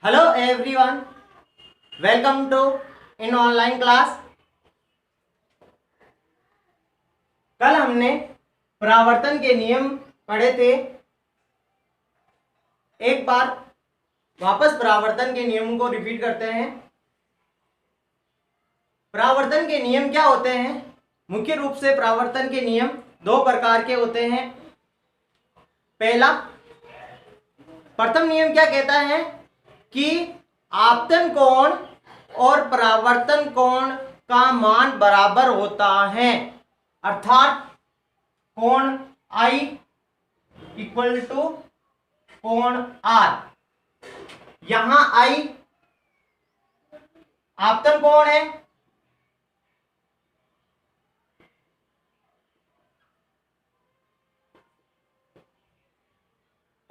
Hello everyone, welcome to in online class. कल हमने परावर्तन के नियम पढ़े थे। एक बार वापस परावर्तन के नियम को रिपीट करते हैं। परावर्तन के नियम क्या होते हैं? मुख्य रूप से परावर्तन के नियम दो प्रकार के होते हैं। पहला, प्रथम नियम क्या कहता है कि आपतन कोण और परावर्तन कोण का मान बराबर होता है, अर्थात कोण I इक्वल टू कोण R। यहां I आपतन कोण है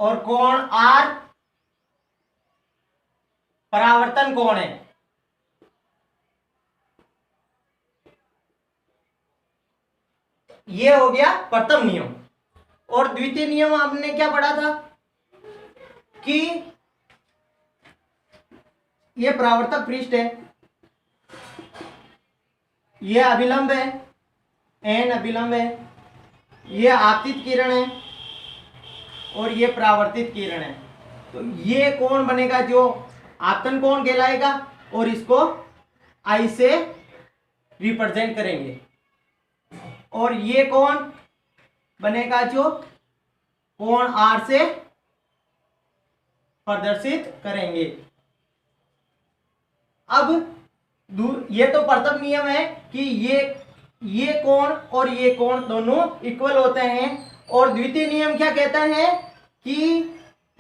और कोण R परावर्तन कोण है। ये हो गया प्रथम नियम। और द्वितीय नियम आपने क्या पढ़ा था कि ये परावर्तक पृष्ठ है, ये अभिलंब है, एन अभिलंब है, ये आपतित किरण है और ये परावर्तित किरण है। तो ये कोण बनेगा जो आपतन कोण कहलाएगा और इसको I से रिप्रेजेंट करेंगे। और ये कोण बनेगा जो कोण R से प्रदर्शित करेंगे। अब ये तो प्रथम नियम है कि ये कोण और ये कोण दोनों इक्वल होते हैं। और द्वितीय नियम क्या कहता है कि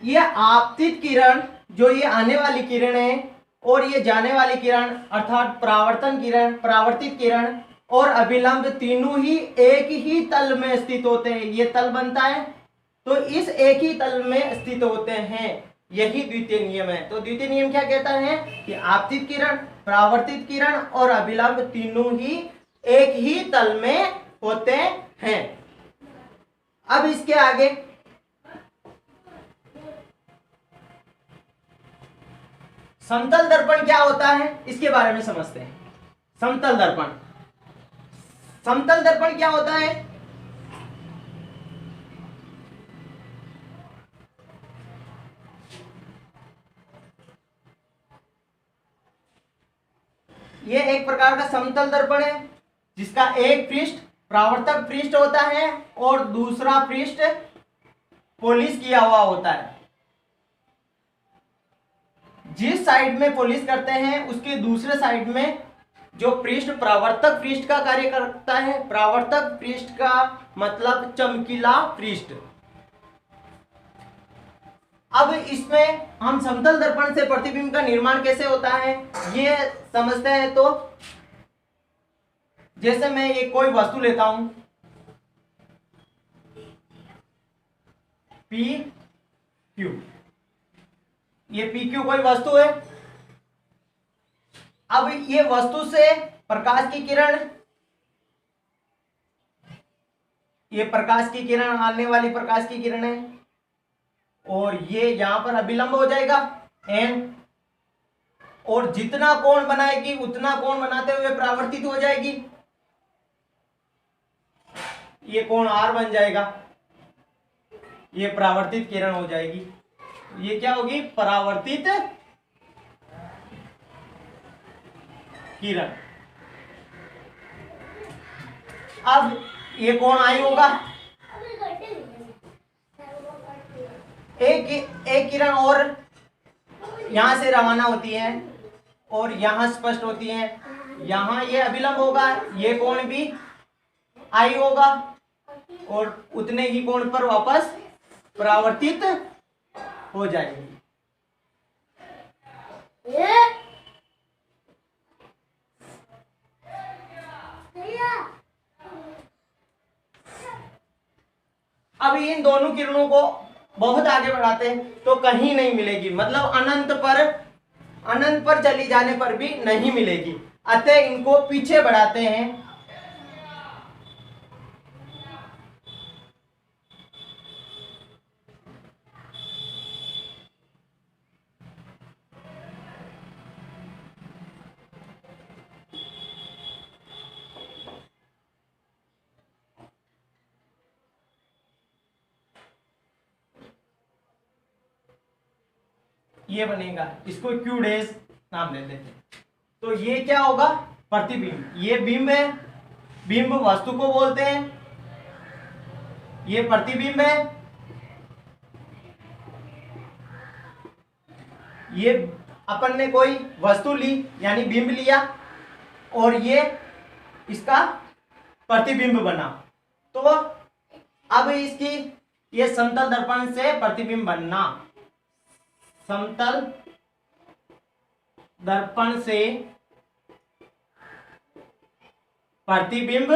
ये आपतित किरण, जो ये आने वाली किरण है, और ये जाने वाली किरण अर्थात परावर्तन किरण, परावर्तित किरण और अभिलंब तीनों ही एक ही तल में स्थित होते हैं। ये तल बनता है तो इस एक ही तल में स्थित होते हैं, यही द्वितीय नियम है। तो द्वितीय नियम क्या कहता है कि आपतित किरण, परावर्तित किरण और अभिलंब तीनों ही एक ही तल में होते हैं। अब इसके आगे समतल दर्पण क्या होता है इसके बारे में समझते हैं। समतल दर्पण, समतल दर्पण क्या होता है? ये एक प्रकार का समतल दर्पण है जिसका एक पृष्ठ परावर्तक पृष्ठ होता है और दूसरा पृष्ठ पॉलिश किया हुआ होता है। जिस साइड में पॉलिश करते हैं उसके दूसरे साइड में जो पृष्ठ परावर्तक पृष्ठ का कार्य करता है। परावर्तक पृष्ठ का मतलब चमकीला पृष्ठ। अब इसमें हम समतल दर्पण से प्रतिबिंब का निर्माण कैसे होता है ये समझते हैं। तो जैसे मैं एक कोई वस्तु लेता हूं, पी क्यू, ये पी क्यू कोई वस्तु है। अब ये वस्तु से प्रकाश की किरण, ये प्रकाश की किरण, आने वाली प्रकाश की किरण है, और ये यहां पर अभिलंब हो जाएगा एन, और जितना कोण बनाएगी उतना कोण बनाते हुए परावर्तित हो जाएगी। ये कोण R बन जाएगा, ये परावर्तित किरण हो जाएगी। ये क्या होगी? परावर्तित किरण। अब ये कोण I होगा। एक किरण और यहां से रवाना होती है और यहां स्पष्ट होती है। यहां ये अभिलंब होगा, ये कोण भी I होगा और उतने ही कोण पर वापस परावर्तित हो जाएगी। अब इन दोनों किरणों को बहुत आगे बढ़ाते हैं तो कहीं नहीं मिलेगी, मतलब अनंत पर चली जाने पर भी नहीं मिलेगी। अतः इनको पीछे बढ़ाते हैं। ये बनेगा, इसको क्यू डैश नाम दे देते हैं। तो ये क्या होगा, प्रतिबिंब। ये बिंब है, बिंब वस्तु को बोलते हैं, ये प्रतिबिंब है, ये अपन ने कोई वस्तु ली यानी बिंब लिया और ये इसका प्रतिबिंब बना। तो अब इसकी ये समतल दर्पण से प्रतिबिंब बनना, समतल दर्पण से प्रतिबिंब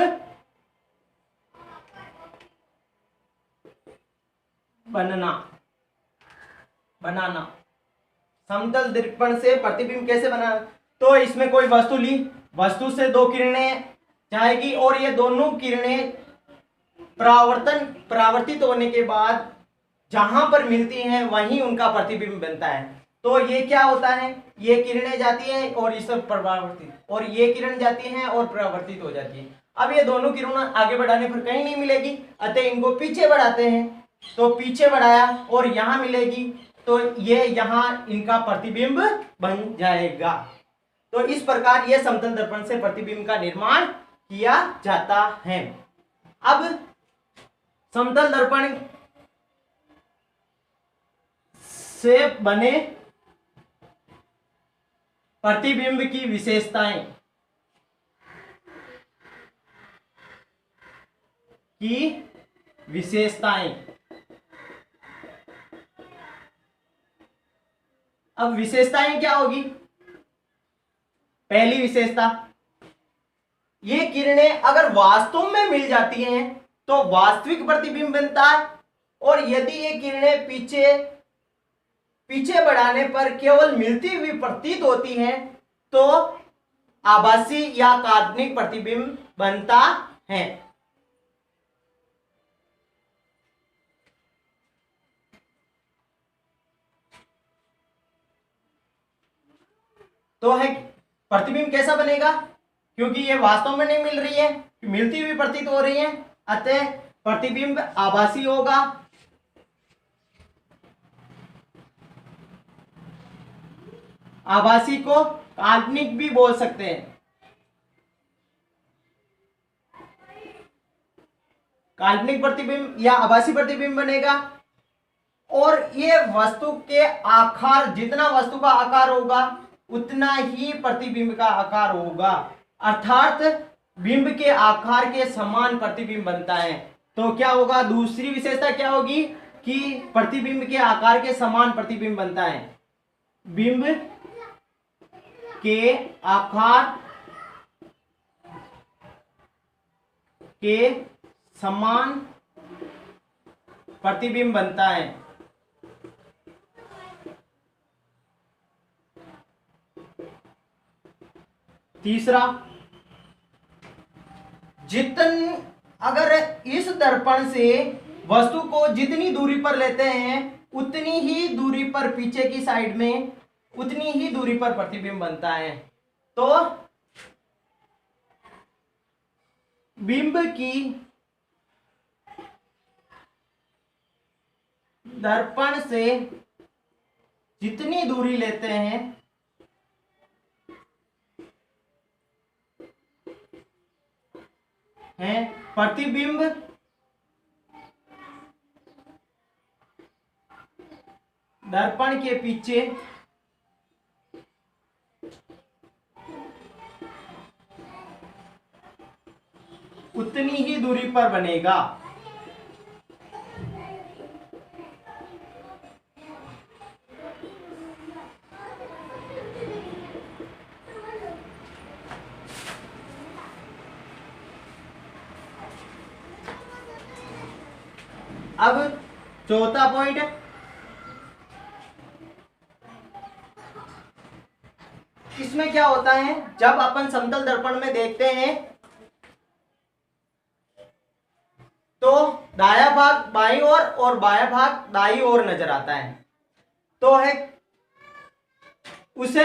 बनाना। समतल दर्पण से प्रतिबिंब कैसे बनाना, तो इसमें कोई वस्तु ली, वस्तु से दो किरणें जाएगी और ये दोनों किरणें परावर्तित होने के बाद जहां पर मिलती हैं वहीं उनका प्रतिबिंब बनता है। तो ये क्या होता है, ये किरणें जाती हैं और इस परावर्तित, और ये किरण जाती हैं और परावर्तित हो जाती है। अब ये दोनों किरणें आगे बढ़ाने पर कहीं नहीं मिलेगी, अतः इनको पीछे बढ़ाते हैं। तो पीछे बढ़ाया और यहां मिलेगी, तो ये यहां इनका प्रतिबिंब बन जाएगा। तो इस प्रकार ये समतल दर्पण से प्रतिबिंब का निर्माण किया जाता है। अब समतल दर्पण से बने प्रतिबिंब की विशेषताएं। अब विशेषताएं क्या होगी, पहली विशेषता, ये किरणें अगर वास्तव में मिल जाती हैं तो वास्तविक प्रतिबिंब बनता है, और यदि ये किरणें पीछे बढ़ाने पर केवल मिलती हुई प्रतीत होती हैं तो आभासी या काल्पनिक प्रतिबिंब बनता है। तो है प्रतिबिंब कैसा बनेगा, क्योंकि ये वास्तव में नहीं मिल रही है, मिलती हुई प्रतीत हो रही है, अतः प्रतिबिंब आभासी होगा। आभासी को काल्पनिक भी बोल सकते हैं। काल्पनिक प्रतिबिंब या आभासी प्रतिबिंब बनेगा, और ये वस्तु के आकार, जितना वस्तु का आकार होगा उतना ही प्रतिबिंब का आकार होगा, अर्थात बिंब के आकार के समान प्रतिबिंब बनता है। तो क्या होगा, दूसरी विशेषता क्या होगी कि प्रतिबिंब के आकार के समान प्रतिबिंब बनता है। बिंब के आकार के समान प्रतिबिंब बनता है। तीसरा, अगर इस दर्पण से वस्तु को जितनी दूरी पर लेते हैं उतनी ही दूरी पर पीछे की साइड में उतनी ही दूरी पर प्रतिबिंब बनता है। तो बिंब की दर्पण से जितनी दूरी लेते हैं प्रतिबिंब दर्पण के पीछे उतनी ही दूरी पर बनेगा। अब चौथा पॉइंट है, इसमें क्या होता है, जब अपन समतल दर्पण में देखते हैं तो दायां भाग बाईं ओर और बायां भाग दाईं ओर नजर आता है। तो है उसे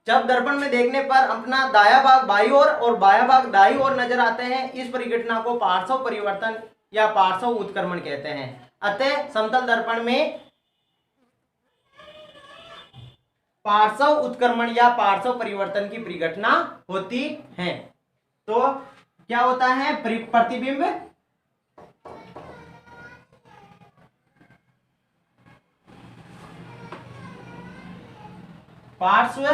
जब दर्पण में देखने पर अपना दायां भाग बाईं ओर और बायां भाग दाईं ओर नजर आते हैं, इस परिघटना को पार्श्व परिवर्तन या पार्श्व उत्क्रमण कहते हैं। अतः समतल दर्पण में पार्श्व उत्क्रमण या पार्श्व परिवर्तन की परिघटना होती है। तो क्या होता है प्रतिबिंब पार्श्व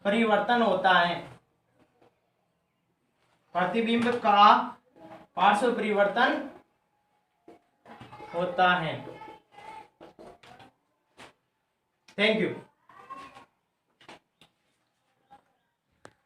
परिवर्तन होता है, प्रतिबिंब का पार्श्व परिवर्तन होता है। Thank you.